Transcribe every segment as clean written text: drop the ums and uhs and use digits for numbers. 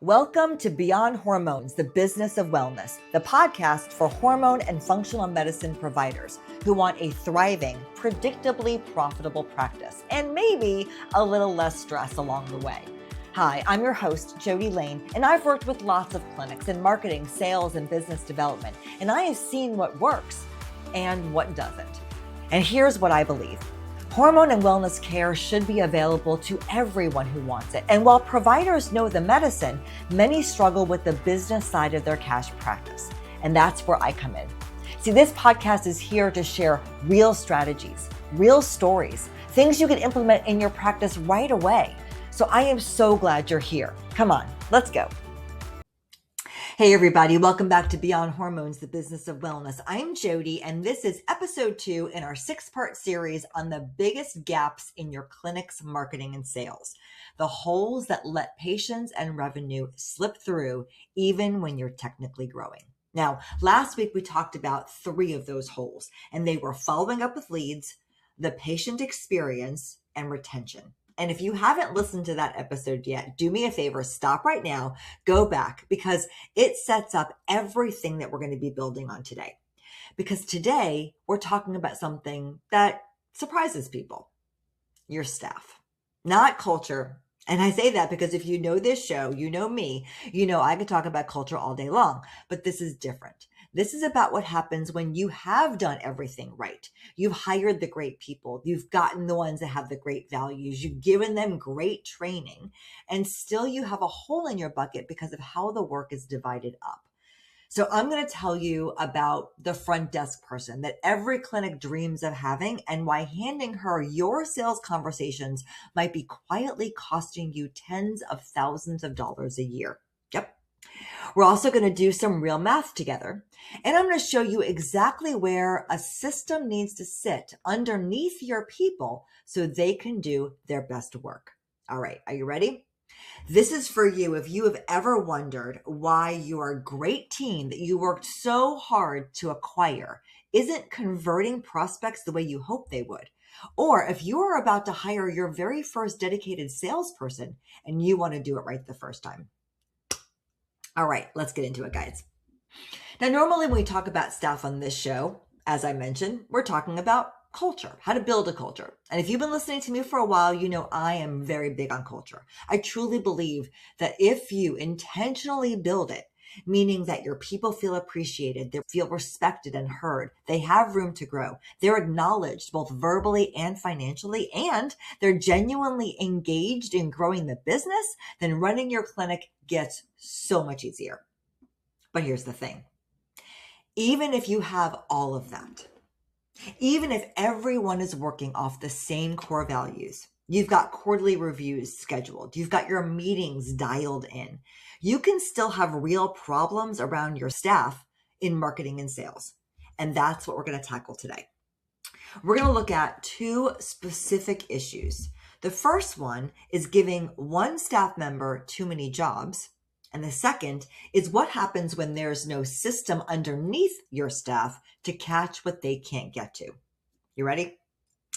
Welcome to Beyond Hormones, the Business of Wellness, the podcast for hormone and functional medicine providers who want a thriving, predictably profitable practice and maybe a little less stress along the way. Hi, I'm your host, Jody Lane, and I've worked with lots of clinics in marketing, sales, and business development, and I have seen what works and what doesn't. And here's what I believe. Hormone and wellness care should be available to everyone who wants it. And while providers know the medicine, many struggle with the business side of their cash practice. And that's where I come in. See, this podcast is here to share real strategies, real stories, things you can implement in your practice right away. So I am so glad you're here. Come on, let's go. Hey everybody, welcome back to Beyond Hormones, the Business of Wellness. I'm Jody, and this is episode 2 in our 6-part series on the biggest gaps in your clinic's marketing and sales. The holes that let patients and revenue slip through even when you're technically growing. Now, last week we talked about 3 of those holes, and they were following up with leads, the patient experience, and retention. And if you haven't listened to that episode yet, do me a favor, stop right now, go back, because it sets up everything that we're going to be building on today. Because today we're talking about something that surprises people, your staff, not culture. And I say that because if you know this show, you know me, you know I could talk about culture all day long, but this is different. This is about what happens when you have done everything right. You've hired the great people. You've gotten the ones that have the great values. You've given them great training, and still you have a hole in your bucket because of how the work is divided up. So I'm going to tell you about the front desk person that every clinic dreams of having, and why handing her your sales conversations might be quietly costing you tens of thousands of dollars a year. Yep. We're also going to do some real math together, and I'm going to show you exactly where a system needs to sit underneath your people so they can do their best work. All right, are you ready? This is for you if you have ever wondered why your great team that you worked so hard to acquire isn't converting prospects the way you hoped they would. Or if you are about to hire your very first dedicated salesperson and you want to do it right the first time. All right, let's get into it, guys. Now, normally when we talk about staff on this show, as I mentioned, we're talking about culture, how to build a culture. And if you've been listening to me for a while, you know I am very big on culture. I truly believe that if you intentionally build it, meaning that your people feel appreciated, they feel respected and heard, they have room to grow, they're acknowledged both verbally and financially, and they're genuinely engaged in growing the business, then running your clinic gets so much easier. But here's the thing. Even if you have all of that, even if everyone is working off the same core values, you've got quarterly reviews scheduled, you've got your meetings dialed in, you can still have real problems around your staff in marketing and sales. And that's what we're going to tackle today. We're going to look at 2 specific issues. The first one is giving one staff member too many jobs. And the second is what happens when there's no system underneath your staff to catch what they can't get to. You ready?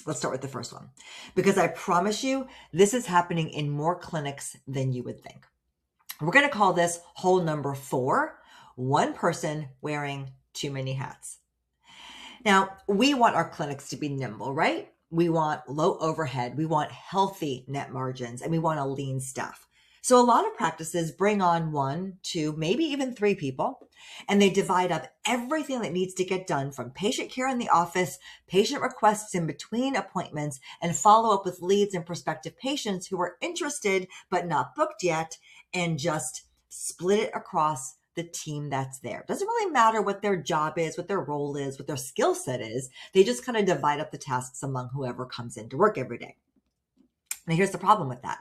Let's start with the first one, because I promise you, this is happening in more clinics than you would think. We're going to call this hole number 4, one person wearing too many hats. Now, we want our clinics to be nimble, right? We want low overhead, we want healthy net margins, and we want a lean staff. So a lot of practices bring on 1, 2, maybe even 3 people, and they divide up everything that needs to get done from patient care in the office, patient requests in between appointments, and follow up with leads and prospective patients who are interested but not booked yet, and just split it across the team that's there. Doesn't really matter what their job is, what their role is, what their skill set is. They just kind of divide up the tasks among whoever comes in to work every day. Now, here's the problem with that.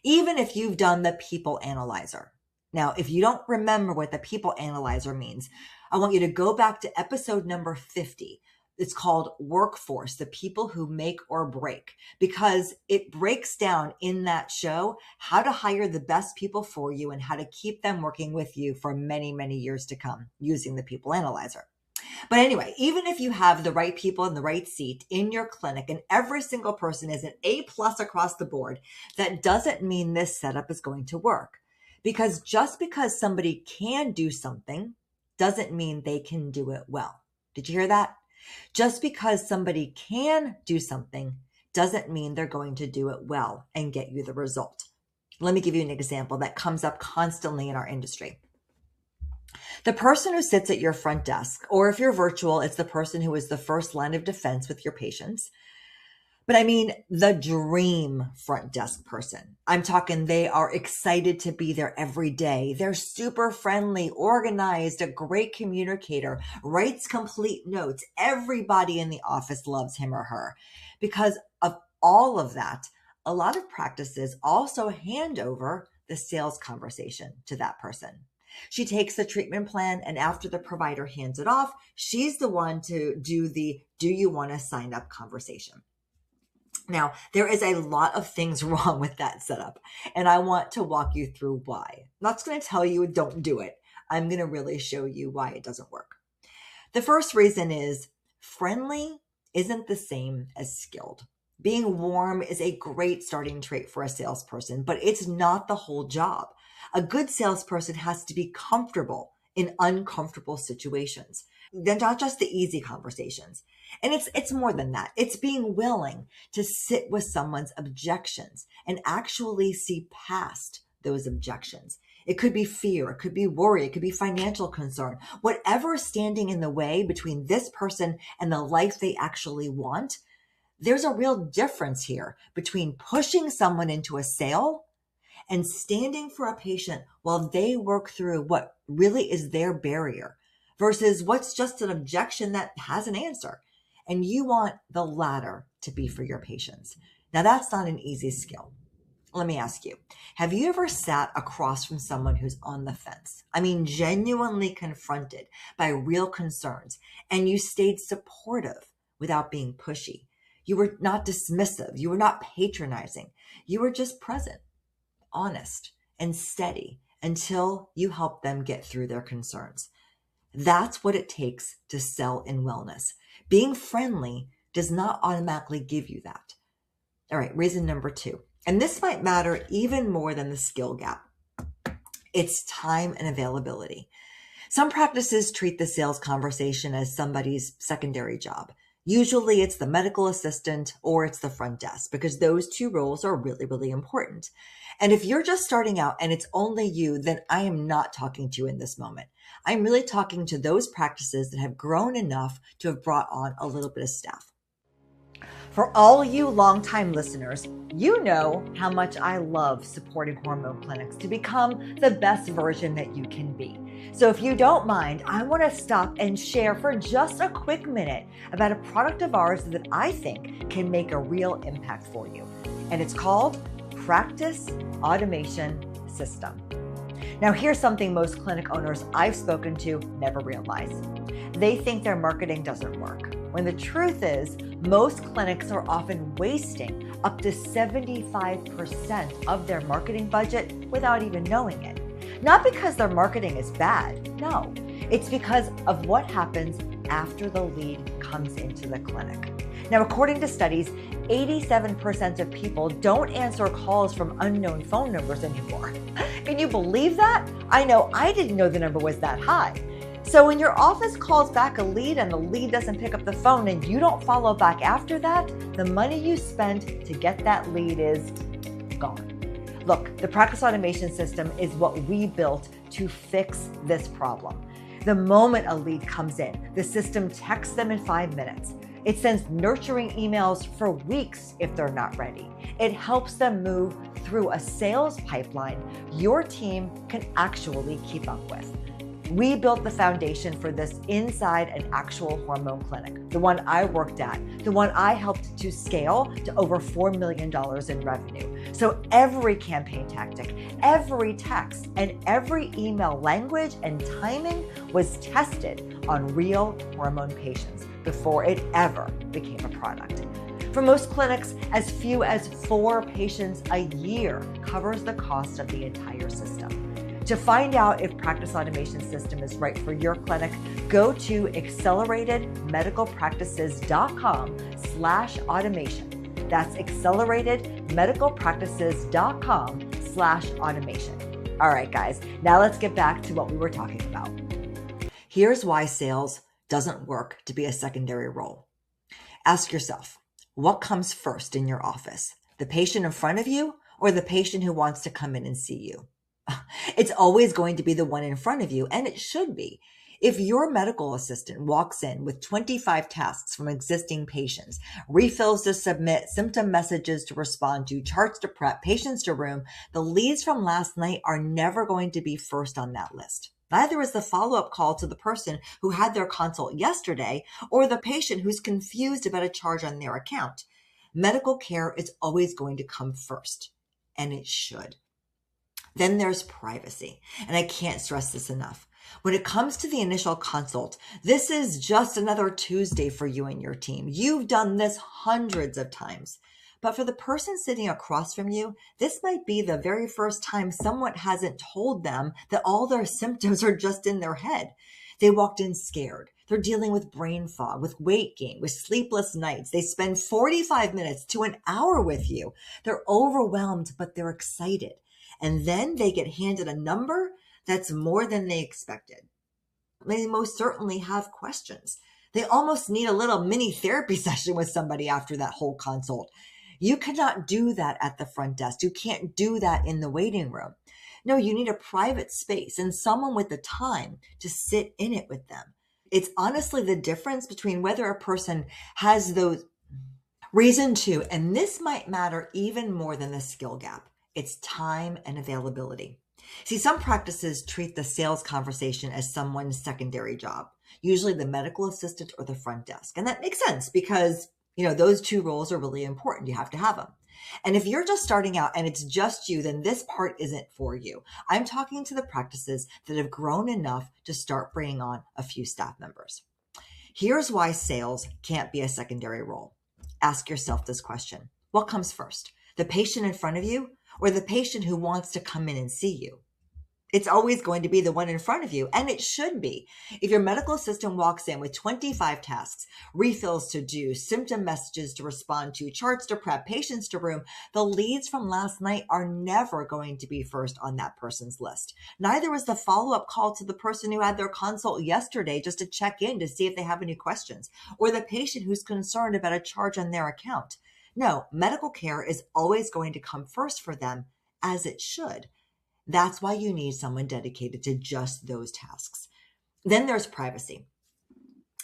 Even if you've done the people analyzer. Now, if you don't remember what the people analyzer means, I want you to go back to episode number 50. It's called Workforce, the people who make or break, because it breaks down in that show how to hire the best people for you and how to keep them working with you for many, many years to come using the people analyzer. But anyway, even if you have the right people in the right seat in your clinic and every single person is an A+ across the board, that doesn't mean this setup is going to work. Because just because somebody can do something doesn't mean they can do it well. Did you hear that? Just because somebody can do something doesn't mean they're going to do it well and get you the result. Let me give you an example that comes up constantly in our industry. The person who sits at your front desk, or if you're virtual, it's the person who is the first line of defense with your patients. But I mean the dream front desk person. I'm talking they are excited to be there every day. They're super friendly, organized, a great communicator, writes complete notes. Everybody in the office loves him or her. Because of all of that, a lot of practices also hand over the sales conversation to that person. She takes the treatment plan, and after the provider hands it off, she's the one to do the "do you want to sign up" conversation. Now, there is a lot of things wrong with that setup, and I want to walk you through why. I'm not going to tell you don't do it. I'm going to really show you why it doesn't work. The first reason is friendly isn't the same as skilled. Being warm is a great starting trait for a salesperson, but it's not the whole job. A good salesperson has to be comfortable in uncomfortable situations. They're not just the easy conversations. And it's more than that. It's being willing to sit with someone's objections and actually see past those objections. It could be fear, it could be worry, it could be financial concern. Whatever is standing in the way between this person and the life they actually want, there's a real difference here between pushing someone into a sale and standing for a patient while they work through what really is their barrier versus what's just an objection that has an answer. And you want the latter to be for your patients. Now, that's not an easy skill. Let me ask you, have you ever sat across from someone who's on the fence? I mean, genuinely confronted by real concerns, and you stayed supportive without being pushy. You were not dismissive. You were not patronizing. You were just present, honest, and steady until you help them get through their concerns. That's what it takes to sell in wellness. Being friendly does not automatically give you that. All right, reason number 2, and this might matter even more than the skill gap. It's time and availability. Some practices treat the sales conversation as somebody's secondary job. Usually it's the medical assistant or it's the front desk because those two roles are really, really important. And if you're just starting out and it's only you, then I am not talking to you in this moment. I'm really talking to those practices that have grown enough to have brought on a little bit of staff. For all you longtime listeners, you know how much I love supporting hormone clinics to become the best version that you can be. So if you don't mind, I want to stop and share for just a quick minute about a product of ours that I think can make a real impact for you. And it's called Practice Automation System. Now, here's something most clinic owners I've spoken to never realize. They think their marketing doesn't work, when the truth is most clinics are often wasting up to 75% of their marketing budget without even knowing it. Not because their marketing is bad, no. It's because of what happens after the lead comes into the clinic. Now, according to studies, 87% of people don't answer calls from unknown phone numbers anymore. Can you believe that? I know I didn't know the number was that high. So when your office calls back a lead and the lead doesn't pick up the phone and you don't follow back after that, the money you spent to get that lead is gone. Look, the Practice Automation System is what we built to fix this problem. The moment a lead comes in, the system texts them in 5 minutes. It sends nurturing emails for weeks if they're not ready. It helps them move through a sales pipeline your team can actually keep up with. We built the foundation for this inside an actual hormone clinic, the one I worked at, the one I helped to scale to over $4 million in revenue. So every campaign tactic, every text, and every email language and timing was tested on real hormone patients before it ever became a product. For most clinics, as few as 4 patients a year covers the cost of the entire system. To find out if Practice Automation System is right for your clinic, go to acceleratedmedicalpractices.com/automation. That's acceleratedmedicalpractices.com/automation. All right, guys, now let's get back to what we were talking about. Here's why sales doesn't work to be a secondary role. Ask yourself, what comes first in your office? The patient in front of you or the patient who wants to come in and see you? It's always going to be the one in front of you, and it should be. If your medical assistant walks in with 25 tasks from existing patients, refills to submit, symptom messages to respond to, charts to prep, patients to room, the leads from last night are never going to be first on that list. Neither is the follow-up call to the person who had their consult yesterday or the patient who's confused about a charge on their account. Medical care is always going to come first, and it should. Then there's privacy, and I can't stress this enough. When it comes to the initial consult, this is just another Tuesday for you and your team. You've done this hundreds of times. But for the person sitting across from you, this might be the very first time someone hasn't told them that all their symptoms are just in their head. They walked in scared. They're dealing with brain fog, with weight gain, with sleepless nights. They spend 45 minutes to an hour with you. They're overwhelmed, but they're excited. And then they get handed a number that's more than they expected. They most certainly have questions. They almost need a little mini therapy session with somebody after that whole consult. You cannot do that at the front desk. You can't do that in the waiting room. No, you need a private space and someone with the time to sit in it with them. It's honestly the difference between whether a person has those reason to, and this might matter even more than the skill gap. It's time and availability. See, some practices treat the sales conversation as someone's secondary job, usually the medical assistant or the front desk. And that makes sense because, those two roles are really important. You have to have them. And if you're just starting out and it's just you, then this part isn't for you. I'm talking to the practices that have grown enough to start bringing on a few staff members. Here's why sales can't be a secondary role. Ask yourself this question. What comes first? The patient in front of you or the patient who wants to come in and see you? It's always going to be the one in front of you, and it should be. If your medical assistant walks in with 25 tasks, refills to do, symptom messages to respond to, charts to prep, patients to room, the leads from last night are never going to be first on that person's list. Neither was the follow-up call to the person who had their consult yesterday just to check in to see if they have any questions, or the patient who's concerned about a charge on their account. No, medical care is always going to come first for them, as it should. That's why you need someone dedicated to just those tasks. Then there's privacy.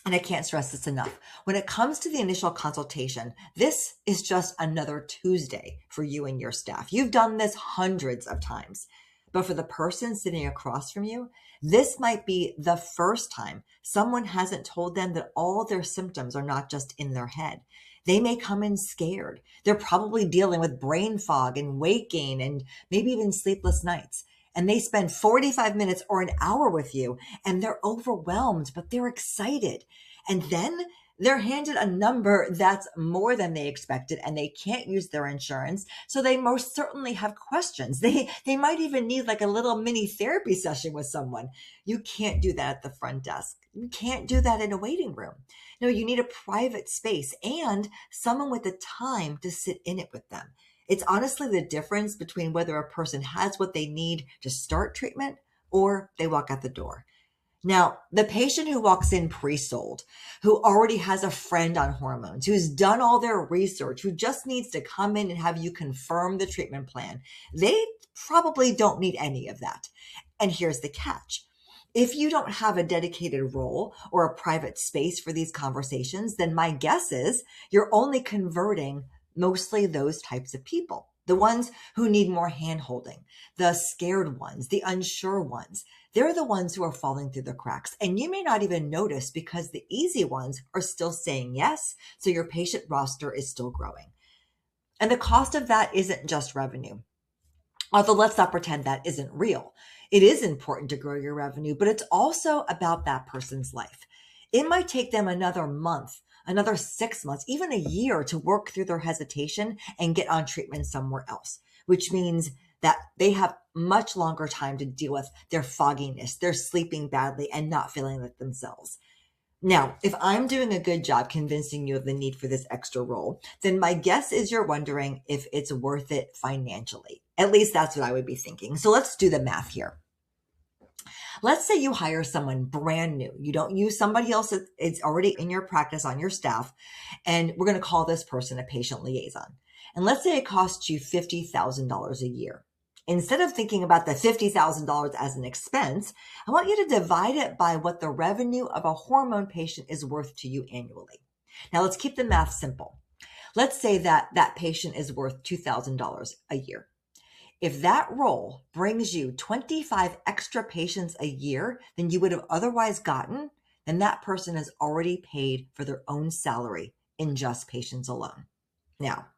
And I can't stress this enough. When it comes to the initial consultation, this is just another Tuesday for you and your staff. You've done this hundreds of times. But for the person sitting across from you, this might be the first time someone hasn't told them that all their symptoms are not just in their head. They may come in scared. They're probably dealing with brain fog and weight gain and maybe even sleepless nights. And they spend 45 minutes or an hour with you and they're overwhelmed, but they're excited. And then they're handed a number that's more than they expected and they can't use their insurance. So they most certainly have questions. They might even need like a little mini therapy session with someone. You can't do that at the front desk. You can't do that in a waiting room. No, you need a private space and someone with the time to sit in it with them. It's honestly the difference between whether a person has what they need to start treatment or they walk out the door. Now, the patient who walks in pre-sold, who already has a friend on hormones, who's done all their research, who just needs to come in and have you confirm the treatment plan, they probably don't need any of that. And here's the catch. If you don't have a dedicated role or a private space for these conversations, then my guess is you're only converting mostly those types of people, the ones who need more hand-holding, the scared ones, the unsure ones. They're the ones who are falling through the cracks. And you may not even notice because the easy ones are still saying yes, so your patient roster is still growing. And the cost of that isn't just revenue. Although let's not pretend that isn't real. It is important to grow your revenue, but it's also about that person's life. It might take them another month, another 6 months, even a year to work through their hesitation and get on treatment somewhere else, which means that they have much longer time to deal with their fogginess, their sleeping badly and not feeling like themselves. Now, if I'm doing a good job convincing you of the need for this extra role, then my guess is you're wondering if it's worth it financially. At least that's what I would be thinking. So let's do the math here. Let's say you hire someone brand new. You don't use somebody else that is already in your practice on your staff. And we're going to call this person a patient liaison. And let's say it costs you $50,000 a year. Instead of thinking about the $50,000 as an expense, I want you to divide it by what the revenue of a hormone patient is worth to you annually. Now let's keep the math simple. Let's say that that patient is worth $2,000 a year. If that role brings you 25 extra patients a year than you would have otherwise gotten, then that person has already paid for their own salary in just patients alone. Now,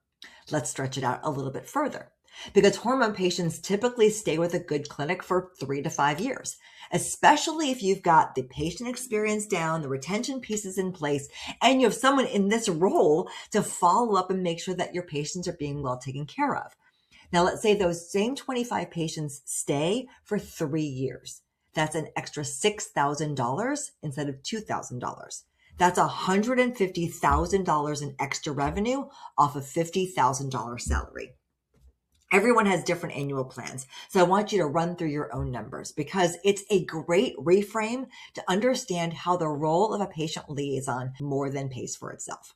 let's stretch it out a little bit further, because hormone patients typically stay with a good clinic for 3 to 5 years, especially if you've got the patient experience down, the retention pieces in place, and you have someone in this role to follow up and make sure that your patients are being well taken care of. Now, let's say those same 25 patients stay for 3 years. That's an extra $6,000 instead of $2,000. That's $150,000 in extra revenue off a $50,000 salary. Everyone has different annual plans. So I want you to run through your own numbers, because it's a great reframe to understand how the role of a patient liaison more than pays for itself.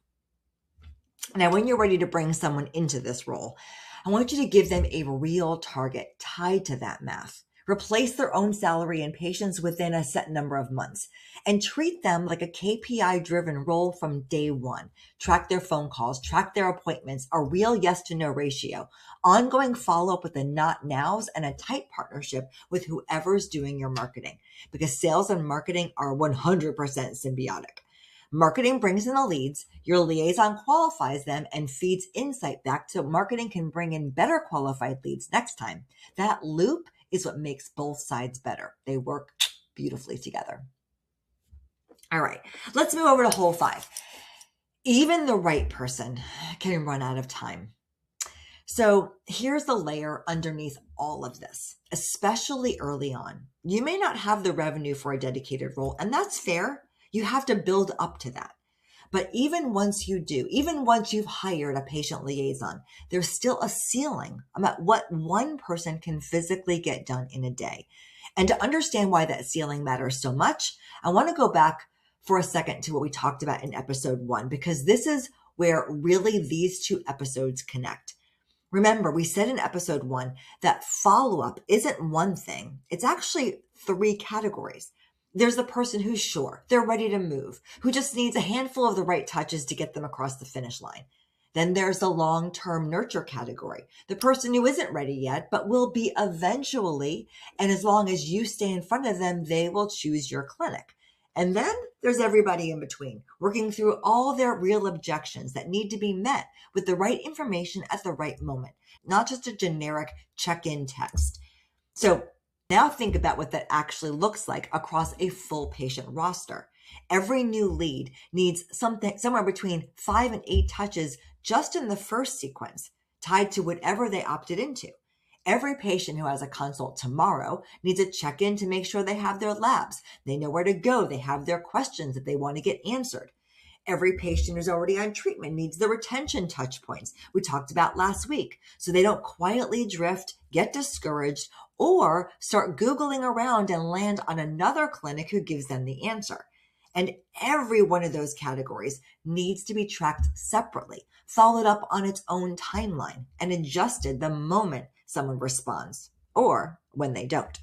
Now, when you're ready to bring someone into this role, I want you to give them a real target tied to that math. Replace their own salary and patients within a set number of months, and treat them like a KPI-driven role from day one. Track their phone calls, track their appointments, a real yes to no ratio, ongoing follow-up with the not nows, and a tight partnership with whoever's doing your marketing, because sales and marketing are 100% symbiotic. Marketing brings in the leads, your liaison qualifies them and feeds insight back so marketing can bring in better qualified leads next time. That loop is what makes both sides better. They work beautifully together. All right, let's move over to hole 5. Even the right person can run out of time. So here's the layer underneath all of this, especially early on. You may not have the revenue for a dedicated role, and that's fair. You have to build up to that. But even once you do, even once you've hired a patient liaison, there's still a ceiling about what one person can physically get done in a day. And to understand why that ceiling matters so much, I want to go back for a second to what we talked about in episode 1, because this is where really these two episodes connect. Remember, we said in episode 1 that follow-up isn't one thing. It's actually 3 categories. There's the person who's sure, they're ready to move, who just needs a handful of the right touches to get them across the finish line. Then there's the long-term nurture category, the person who isn't ready yet, but will be eventually. And as long as you stay in front of them, they will choose your clinic. And then there's everybody in between, working through all their real objections that need to be met with the right information at the right moment, not just a generic check-in text. So now think about what that actually looks like across a full patient roster. Every new lead needs something somewhere between 5 and 8 touches just in the first sequence, tied to whatever they opted into. Every patient who has a consult tomorrow needs a check-in to make sure they have their labs, they know where to go, they have their questions that they want to get answered. Every patient who's already on treatment needs the retention touch points we talked about last week, so they don't quietly drift, get discouraged, or start Googling around and land on another clinic who gives them the answer. And every one of those categories needs to be tracked separately, followed up on its own timeline, and adjusted the moment someone responds or when they don't.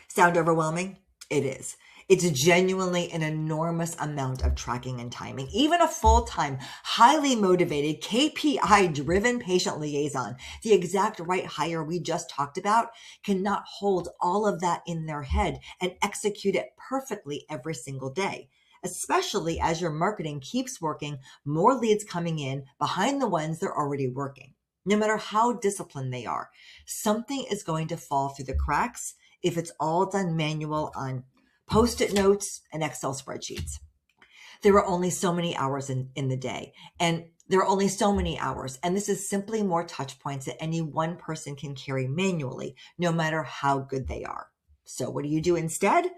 Sound overwhelming? It is. It's genuinely an enormous amount of tracking and timing. Even a full-time, highly motivated, KPI-driven patient liaison, the exact right hire we just talked about, cannot hold all of that in their head and execute it perfectly every single day, especially as your marketing keeps working, more leads coming in behind the ones they're already working. No matter how disciplined they are, something is going to fall through the cracks if it's all done manual on Post-it notes and Excel spreadsheets. There are only so many hours in the day, and there are only so many hours. And this is simply more touch points that any one person can carry manually, no matter how good they are. So what do you do instead?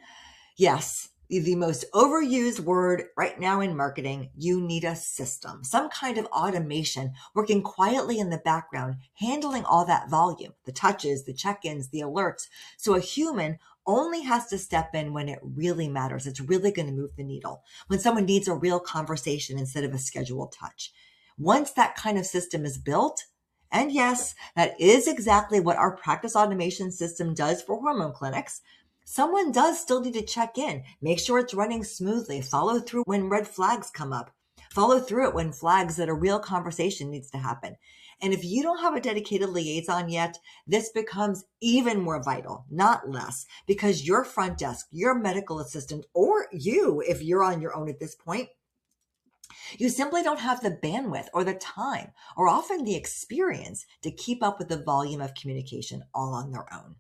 Yes, The most overused word right now in marketing, you need a system, some kind of automation working quietly in the background, handling all that volume, the touches, the check-ins, the alerts. So a human only has to step in when it really matters. It's really going to move the needle. When someone needs a real conversation instead of a scheduled touch. Once that kind of system is built, and yes, that is exactly what our practice automation system does for hormone clinics. Someone does still need to check in, make sure it's running smoothly, follow through when red flags come up, follow through it when flags that a real conversation needs to happen. And if you don't have a dedicated liaison yet, this becomes even more vital, not less, because your front desk, your medical assistant, or you, if you're on your own at this point, you simply don't have the bandwidth or the time or often the experience to keep up with the volume of communication all on their own.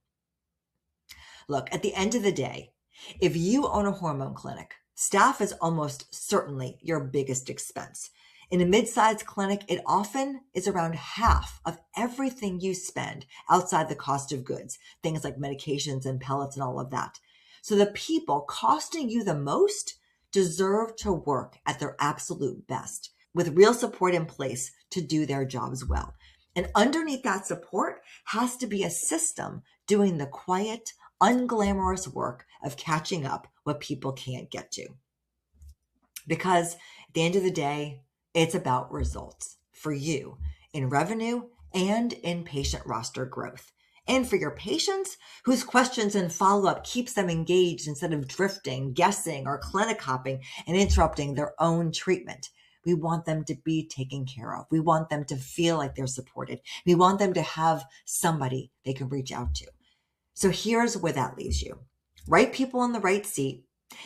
Look, at the end of the day, if you own a hormone clinic, staff is almost certainly your biggest expense. In a mid-sized clinic, it often is around half of everything you spend outside the cost of goods, things like medications and pellets and all of that. So the people costing you the most deserve to work at their absolute best with real support in place to do their jobs well. And underneath that support has to be a system doing the quiet, unglamorous work of catching up what people can't get to. Because at the end of the day, it's about results for you in revenue and in patient roster growth. And for your patients whose questions and follow-up keeps them engaged instead of drifting, guessing, or clinic hopping and interrupting their own treatment. We want them to be taken care of. We want them to feel like they're supported. We want them to have somebody they can reach out to. So here's where that leaves you. Right people in the right seat,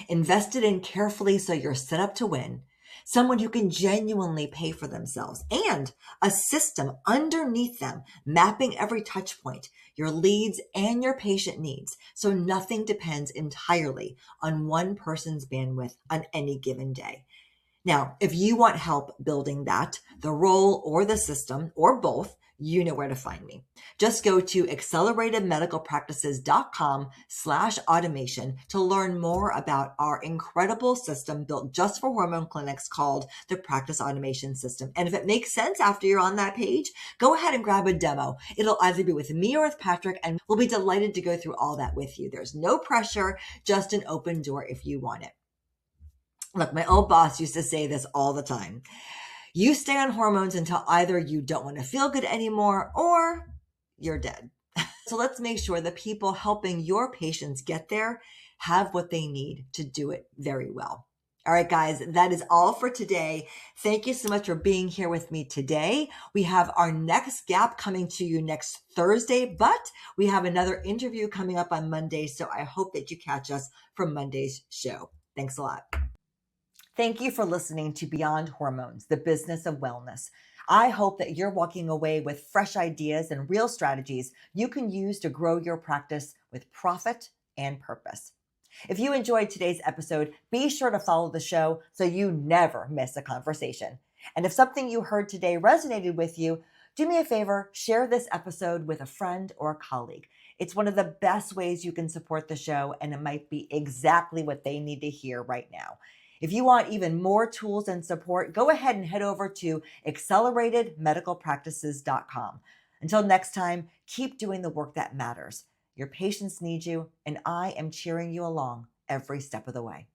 invested in carefully so you're set up to win, someone who can genuinely pay for themselves, and a system underneath them mapping every touch point, your leads and your patient needs, so nothing depends entirely on one person's bandwidth on any given day. Now, if you want help building that, the role or the system, or both, you know where to find me. Just go to acceleratedmedicalpractices.com/automation to learn more about our incredible system built just for hormone clinics called the Practice Automation System. And if it makes sense after you're on that page, go ahead and grab a demo. It'll either be with me or with Patrick, and we'll be delighted to go through all that with you. There's no pressure, just an open door if you want it. Look, my old boss used to say this all the time. You stay on hormones until either you don't want to feel good anymore or you're dead. So let's make sure the people helping your patients get there have what they need to do it very well. All right, guys, that is all for today. Thank you so much for being here with me today. We have our next gap coming to you next Thursday, but we have another interview coming up on Monday. So I hope that you catch us for Monday's show. Thanks a lot. Thank you for listening to Beyond Hormones, the business of wellness. I hope that you're walking away with fresh ideas and real strategies you can use to grow your practice with profit and purpose. If you enjoyed today's episode, be sure to follow the show so you never miss a conversation. And if something you heard today resonated with you, do me a favor, share this episode with a friend or a colleague. It's one of the best ways you can support the show, and it might be exactly what they need to hear right now. If you want even more tools and support, go ahead and head over to acceleratedmedicalpractices.com. Until next time, keep doing the work that matters. Your patients need you, and I am cheering you along every step of the way.